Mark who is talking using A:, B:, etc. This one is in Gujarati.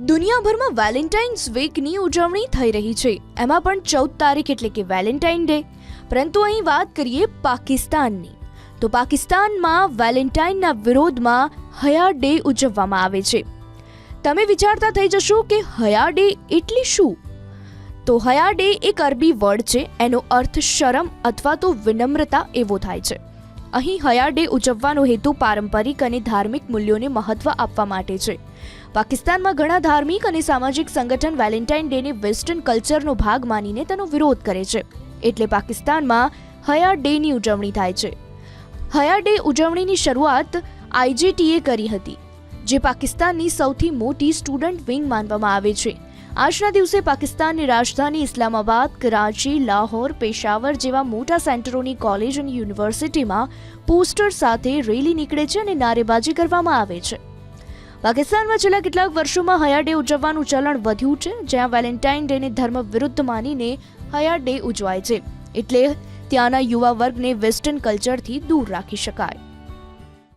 A: દુનિયાભરમાં વેલેન્ટાઇન્સ વીકની ઉજવણી થઈ રહી છે, એમાં પણ 14 તારીખ એટલે કે વેલેન્ટાઇન ડે. પરંતુ અહીં વાત કરીએ પાકિસ્તાનની, તો પાકિસ્તાનમાં વેલેન્ટાઇનના વિરોધમાં હયા ડે ઉજવવામાં આવે છે. તમે વિચારતા થઈ જશો કે હયા ડે એટલે શું? તો હયા ડે એક અરબી વર્ડ છે, એનો અર્થ શરમ અથવા તો વિનમ્રતા એવો થાય છે. અહીં હયા ડે ઉજવવાનો હેતુ પારંપરિક અને ધાર્મિક મૂલ્યોને મહત્વ આપવા માટે છે. પાકિસ્તાનમાં ઘણા ધાર્મિક અને સામાજિક સંગઠન વેલેન્ટાઇન ડેને વેસ્ટર્ન કલ્ચરનો ભાગ માનીને તેનો વિરોધ કરે છે, એટલે પાકિસ્તાનમાં હયા ડેની ઉજવણી થાય છે. હયા ડે ઉજવણીની શરૂઆત IJTએ કરી હતી, જે પાકિસ્તાનની સૌથી મોટી સ્ટુડન્ટ વિંગ માનવામાં આવે છે. આજના દિવસે પાકિસ્તાનની રાજધાની ઇસ્લામાબાદ, કરાચી, લાહોર, પેશાવર જેવા મોટા સેન્ટરોની કોલેજ અને યુનિવર્સિટીમાં પોસ્ટર સાથે રેલી નીકળે છે અને નારેબાજી કરવામાં આવે છે. પાકિસ્તાનમાં છેલ્લા કેટલાક વર્ષોમાં હયા ડે ઉજવવાનું ચલણ વધ્યું છે, જ્યાં વેલેન્ટાઇન ડેને ધર્મ વિરુદ્ધ માનીને હયા ડે ઉજવાય છે, એટલે ત્યાંના યુવા વર્ગને વેસ્ટર્ન કલ્ચરથી દૂર રાખી શકાય.